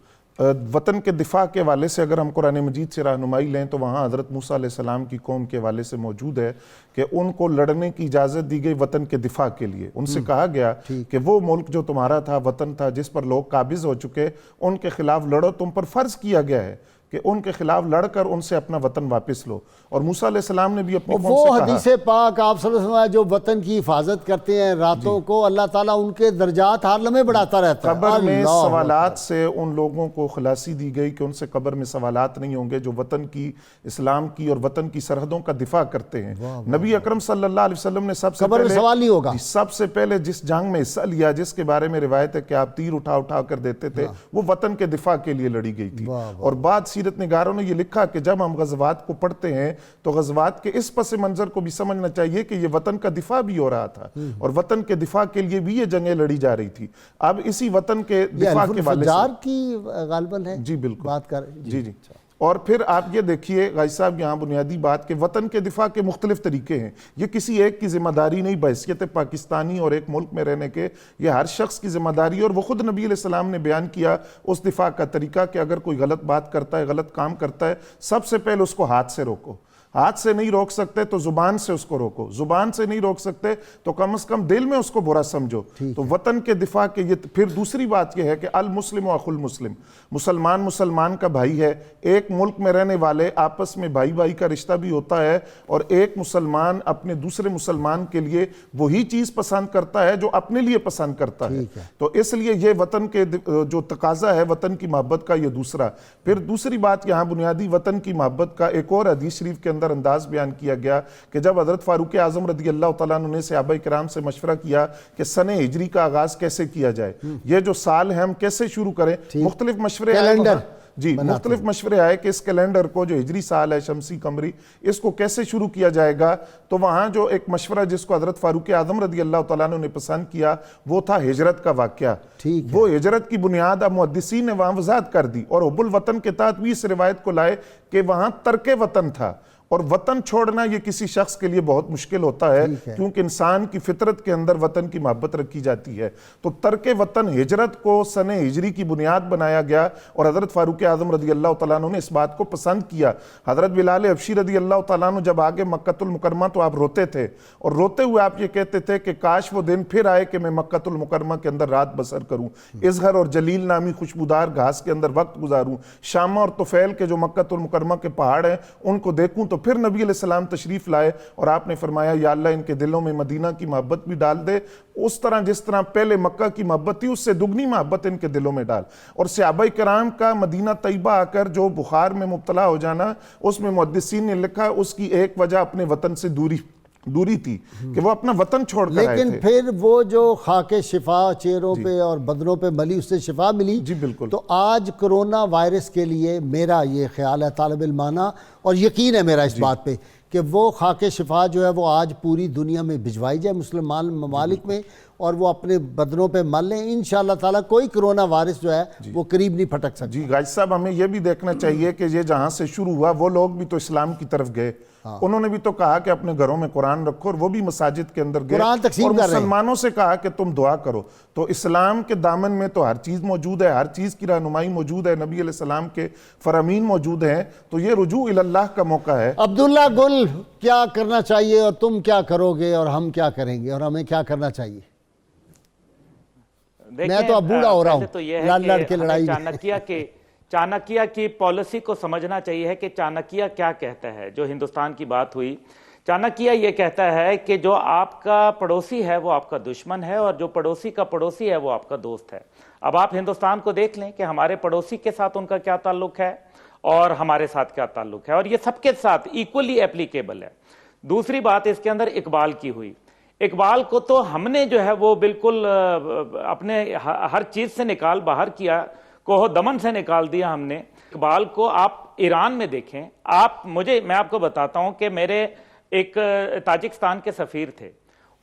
وطن کے دفاع کے حوالے سے اگر ہم قرآن مجید سے رہنمائی لیں تو وہاں حضرت موسیٰ علیہ السلام کی قوم کے حوالے سے موجود ہے کہ ان کو لڑنے کی اجازت دی گئی وطن کے دفاع کے لیے. ان سے کہا گیا کہ وہ ملک جو تمہارا تھا, وطن تھا, جس پر لوگ قابض ہو چکے, ان کے خلاف لڑو. تم پر فرض کیا گیا ہے کہ ان کے خلاف لڑ کر ان سے اپنا وطن واپس لو. اور موسیٰ علیہ السلام نے بھی اپنی قوم سے وہ کہا, حدیث پاک آپ صلی اللہ علیہ وسلم جو وطن کی حفاظت کرتے ہیں راتوں کو, اللہ تعالیٰ ان کے درجات ہر لمحے بڑھاتا رہتا ہے. قبر میں سوالات سے ان لوگوں کو خلاصی دی گئی کہ ان سے قبر میں سوالات نہیں ہوں گے جو وطن کی, اسلام کی اور وطن کی سرحدوں کا دفاع کرتے ہیں. نبی اکرم صلی اللہ علیہ وسلم نے سب سے پہلے جس جنگ میں حصہ لیا, جس کے بارے میں روایت ہے کہ آپ تیر اٹھا کر دیتے تھے, وہ وطن کے دفاع کے لیے لڑی گئی تھی. اور بعد سیرت نگاروں نے یہ لکھا کہ جب ہم غزوات کو پڑھتے ہیں تو غزوات کے اس پس منظر کو بھی سمجھنا چاہیے کہ یہ وطن کا دفاع بھی ہو رہا تھا اور وطن کے دفاع کے لیے بھی یہ جنگیں لڑی جا رہی تھی. اب اسی وطن کے دفاع کے والے سے کی غالباً ہے جی بالکل بات کر جی اور پھر آپ یہ دیکھیے غازی صاحب یہاں بنیادی بات کہ وطن کے دفاع کے مختلف طریقے ہیں، یہ کسی ایک کی ذمہ داری نہیں بحیثیت پاکستانی اور ایک ملک میں رہنے کے، یہ ہر شخص کی ذمہ داری، اور وہ خود نبی علیہ السلام نے بیان کیا اس دفاع کا طریقہ کہ اگر کوئی غلط بات کرتا ہے، غلط کام کرتا ہے، سب سے پہلے اس کو ہاتھ سے روکو، ہاتھ سے نہیں روک سکتے تو زبان سے اس کو روکو، زبان سے نہیں روک سکتے تو کم از کم دل میں اس کو برا سمجھو۔ تو وطن کے دفاع کے یہ پھر دوسری بات یہ ہے کہ المسلم و اخو المسلم، مسلمان مسلمان کا بھائی ہے، ایک ملک میں رہنے والے آپس میں بھائی بھائی کا رشتہ بھی ہوتا ہے، اور ایک مسلمان اپنے دوسرے مسلمان کے لیے وہی چیز پسند کرتا ہے جو اپنے لیے پسند کرتا ہے۔ تو اس لیے یہ وطن کے جو تقاضا ہے وطن کی محبت کا یہ دوسرا۔ پھر دوسری بات یہاں بنیادی وطن کی محبت کا ایک اور حدیث شریف کے اندر انداز بیان کیا گیا کہ جب حضرت فاروق اعظم رضی اللہ تعالیٰ عنہ نے صحابہ کرام سے مشورہ کیا کہ سنہ ہجری کا آغاز کیسے کیا جائے، یہ جو سال ہے ہم کیسے شروع کریں، مختلف مشورے مختلف مشورے آئے کہ اس کیلنڈر کو جو ہجری سال ہے شمسی قمری، اس کو کیسے شروع کیا جائے گا۔ تو وہاں جو ایک مشورہ جس کو حضرت فاروق اعظم رضی اللہ تعالیٰ عنہ نے پسند کیا وہ تھا ہجرت کا واقعہ۔ وہ ہجرت کی بنیاد اب محدثین نے وہاں وضاحت کر دی، اور حب الوطن کے تحت بھی اس روایت کو لائے کہ وہاں ترک وطن تھا، اور وطن چھوڑنا یہ کسی شخص کے لیے بہت مشکل ہوتا ہے کیونکہ انسان کی فطرت کے اندر وطن کی محبت رکھی جاتی ہے۔ تو ترک وطن ہجرت کو سنہ ہجری کی بنیاد بنایا گیا، اور حضرت فاروق اعظم رضی اللہ تعالیٰ عنہ نے اس بات کو پسند کیا۔ حضرت بلال حبشی رضی اللہ تعالیٰ عنہ جب آگے مکۃ المکرمہ تو آپ روتے تھے، اور روتے ہوئے آپ یہ کہتے تھے کہ کاش وہ دن پھر آئے کہ میں مکۃ المکرمہ کے اندر رات بسر کروں، اظہر اور جلیل نامی خوشبودار گھاس کے اندر وقت گزاروں، شامہ اور طفیل کے جو مکۃ المکرمہ کے پہاڑ ہیں ان کو دیکھوں۔ تو پھر نبی علیہ السلام تشریف لائے اور آپ نے فرمایا یا اللہ ان کے دلوں میں مدینہ کی محبت بھی ڈال دے، اس طرح جس طرح پہلے مکہ کی محبت تھی اس سے دگنی محبت ان کے دلوں میں ڈال۔ اور صحابہ کرام کا مدینہ طیبہ آ کر جو بخار میں مبتلا ہو جانا، اس میں محدثین نے لکھا اس کی ایک وجہ اپنے وطن سے دوری تھی کہ وہ اپنا وطن چھوڑ کر آئے تھے۔ لیکن پھر وہ جو خاک شفا چہروں پہ اور بدنوں پہ ملی اس سے شفا ملی۔ جی بالکل۔ تو آج کرونا وائرس کے لیے میرا یہ خیال ہے طالب علمانہ، اور یقین ہے میرا اس بات پہ کہ وہ خاک شفا جو ہے وہ آج پوری دنیا میں بھجوائی جائے مسلمان ممالک میں، اور وہ اپنے بدنوں پہ مل لیں انشاءاللہ تعالیٰ۔ کوئی کرونا وائرس جو ہے وہ قریب نہیں پھٹک سکتا۔ جی غازی صاحب ہمیں یہ بھی دیکھنا چاہیے کہ یہ جہاں سے شروع ہوا وہ لوگ بھی تو اسلام کی طرف گئے، انہوں نے بھی تو کہا کہ اپنے گھروں میں قرآن رکھو، اور وہ بھی مساجد کے اندر گئے اور مسلمانوں سے کہا کہ تم دعا کرو۔ تو اسلام کے دامن میں تو ہر چیز موجود ہے، ہر چیز کی رہنمائی موجود ہے، نبی علیہ السلام کے فرامین موجود ہیں، تو یہ رجوع اللہ کا موقع ہے۔ عبداللہ گل، کیا کرنا چاہیے اور تم کیا کرو گے اور ہم کیا کریں گے اور ہمیں کیا کرنا چاہیے؟ میں تو اب بوڑھا ہو رہا ہوں، لڑ کے لڑائی۔ چانکیہ کی پالیسی کو سمجھنا چاہیے کہ چانکیہ کیا کہتا ہے۔ جو ہندوستان کی بات ہوئی، چانکیہ یہ کہتا ہے کہ جو آپ کا پڑوسی ہے وہ آپ کا دشمن ہے، اور جو پڑوسی کا پڑوسی ہے وہ آپ کا دوست ہے۔ اب آپ ہندوستان کو دیکھ لیں کہ ہمارے پڑوسی کے ساتھ ان کا کیا تعلق ہے اور ہمارے ساتھ کیا تعلق ہے، اور یہ سب کے ساتھ ایکولی اپلیکیبل ہے۔ دوسری بات اس کے اندر اقبال کی ہوئی۔ اقبال کو تو ہم نے جو ہے وہ بالکل اپنے ہر چیز سے نکال باہر کیا، کوہ دمن سے نکال دیا ہم نے۔ اقبال کو آپ ایران میں دیکھیں، میں آپ کو بتاتا ہوں کہ میرے ایک تاجکستان کے سفیر تھے،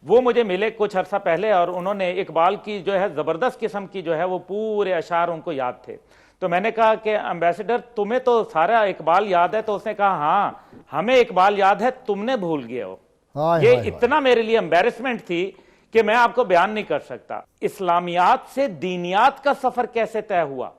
وہ مجھے ملے کچھ عرصہ پہلے، اور انہوں نے اقبال کی جو ہے زبردست قسم کی جو ہے وہ پورے اشعار ان کو یاد تھے۔ تو میں نے کہا کہ امبیسڈر تمہیں تو سارا اقبال یاد ہے؟ تو اس نے کہا ہاں ہمیں اقبال یاد ہے، تم نے بھول گئے ہو۔ یہ اتنا میرے لیے امبیرسمنٹ تھی کہ میں آپ کو بیان نہیں کر سکتا۔ اسلامیات سے دینیات کا سفر کیسے طے ہوا؟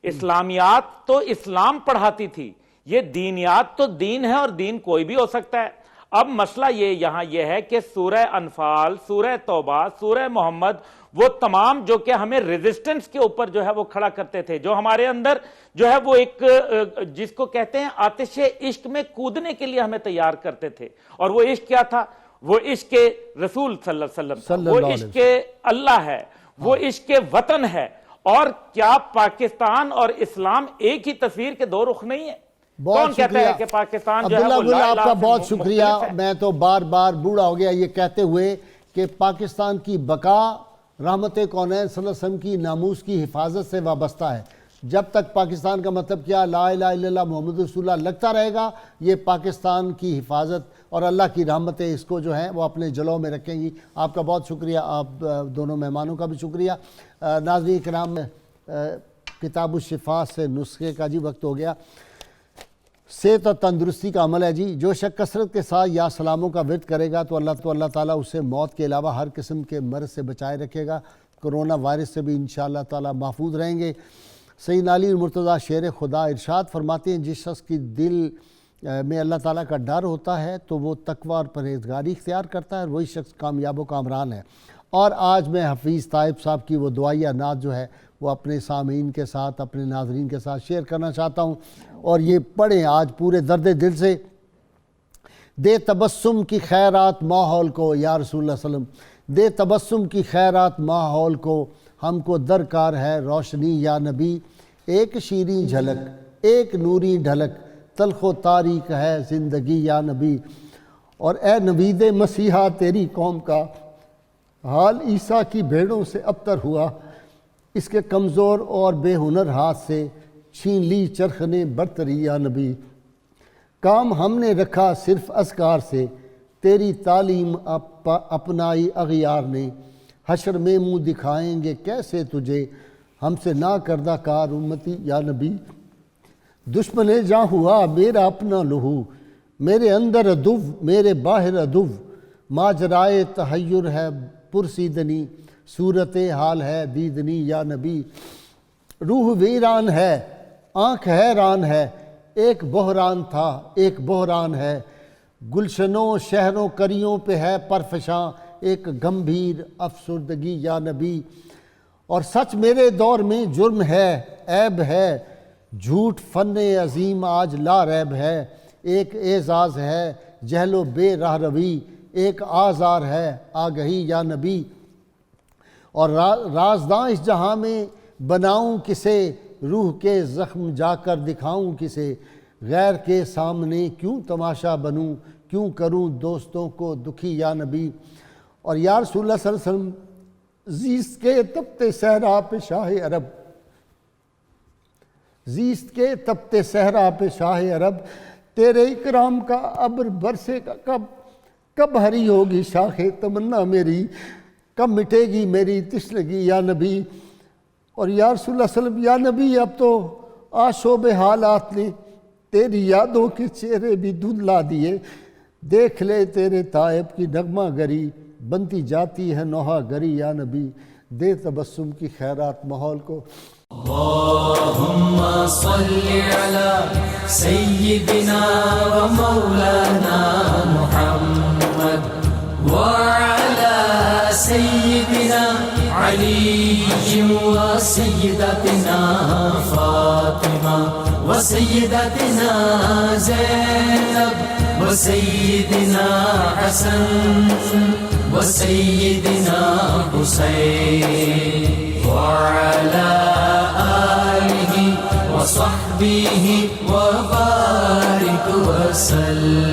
اسلامیات تو اسلام پڑھاتی تھی، یہ دینیات تو دین ہے، اور دین کوئی بھی ہو سکتا ہے۔ اب مسئلہ یہاں یہ ہے کہ سورہ انفال، سورہ توبہ، سورہ محمد، وہ تمام جو کہ ہمیں ریزسٹنس کے اوپر جو ہے وہ کھڑا کرتے تھے، جو ہمارے اندر جو ہے وہ ایک جس کو کہتے ہیں آتش عشق میں کودنے کے لیے ہمیں تیار کرتے تھے۔ اور وہ عشق کیا تھا؟ وہ عشق رسول صلی اللہ علیہ وسلم تھا، وہ عشق اللہ ہے، وہ عشق وطن ہے۔ اور کیا پاکستان اور اسلام ایک ہی تصویر کے دو رخ نہیں ہے؟ کون کہتا ہے کہ پاکستان جو ہے وہ عبداللہ گل، آپ کا بہت شکریہ۔ میں تو بار بار بوڑھا ہو گیا یہ کہتے ہوئے کہ پاکستان کی بقا رحمت کونین صلی اللہ علیہ وسلم کی ناموس کی حفاظت سے وابستہ ہے۔ جب تک پاکستان کا مطلب کیا لا الہ الا اللہ محمد رسول اللہ لگتا رہے گا، یہ پاکستان کی حفاظت اور اللہ کی رحمتیں اس کو جو ہیں وہ اپنے جلوں میں رکھیں گی۔ آپ کا بہت شکریہ، آپ دونوں مہمانوں کا بھی شکریہ۔ ناظرین کرام، کتاب الشفا سے نسخے کا جی وقت ہو گیا۔ صحت اور تندرستی کا عمل ہے جی. جو شخص کثرت کے ساتھ یا سلاموں کا ورد کرے گا تو اللہ تعالیٰ اسے موت کے علاوہ ہر قسم کے مرض سے بچائے رکھے گا. کرونا وائرس سے بھی انشاءاللہ تعالیٰ محفوظ رہیں گے. سیدنا علی مرتضیٰ شیر خدا ارشاد فرماتے ہیں جس شخص کی دل میں اللہ تعالیٰ کا ڈر ہوتا ہے تو وہ تقوی اور پرہیزگاری اختیار کرتا ہے اور وہی شخص کامیاب و کامران ہے. اور آج میں حفیظ طائب صاحب کی وہ دعائیہ نعت جو ہے وہ اپنے سامعین کے ساتھ اپنے ناظرین کے ساتھ شیئر کرنا چاہتا ہوں اور یہ پڑھیں آج پورے درد دل سے. دے تبسم کی خیرات ماحول کو یا رسول اللہ صلی اللہ علیہ وسلم، دے تبسم کی خیرات ماحول کو، ہم کو درکار ہے روشنی یا نبی. ایک شیریں جھلک ایک نوری ڈھلک، تلخ و تاریک ہے زندگی یا نبی. اور اے نوید مسیحا تیری قوم کا حال عیسیٰ کی بھیڑوں سے ابتر ہوا، اس کے کمزور اور بے ہنر ہاتھ سے چھین لی چرخ نے برتری یا نبی. کام ہم نے رکھا صرف اذکار سے، تیری تعلیم اپنائی اغیار نے. حشر میں منہ دکھائیں گے کیسے تجھے، ہم سے نہ کردہ کار امتی یا نبی. دشمن جاں ہوا میرا اپنا لہو، میرے اندر عدو میرے باہر عدو. ماجرائے تحیر ہے پرسیدنی، صورت حال ہے دیدنی یا نبی. روح ویران ہے آنکھ حیران ہے، ایک بحران تھا ایک بحران ہے. گلشنوں شہروں کریوں پہ ہے پرفشاں ایک گمبھیر افسردگی یا نبی. اور سچ میرے دور میں جرم ہے عیب ہے، جھوٹ فن عظیم آج لا ریب ہے. ایک اعزاز ہے جہل و بے راہ روی، ایک آزار ہے آگہی یا نبی. اور رازداں اس جہاں میں بناؤں کسے، روح کے زخم جا کر دکھاؤں کسے. غیر کے سامنے کیوں تماشا بنوں، کیوں کروں دوستوں کو دکھی یا نبی. اور یا رسول اللہ صلی اللہ علیہ وسلم زیست کے تپتے صحرا پہ شاہ عرب، زیست کے تپتے صحرا پہ شاہ عرب، تیرے اکرام کا ابر برسے کا کب ہری ہوگی شاخ تمنا میری، کب مٹے گی میری تشنگی یا نبی. اور یا رسول اللہ صلی اللہ علیہ وسلم یا نبی اب تو آشوب حالات نے تیری یادوں کے چہرے بھی دھندلا دیے. دیکھ لے تیرے طائب کی نغمہ گری، بنتی جاتی ہے نوحہ گری یا نبی. دے تبسم کی خیرات ماحول کو. اللہم صلی علی سیدنا و مولانا محمد وعلی سیدنا علی و سیدتنا فاطمہ و سیدتنا زینب و سیدنا حسن و سیدنا حسین وعلى آله وصحبه وبارك وسلم.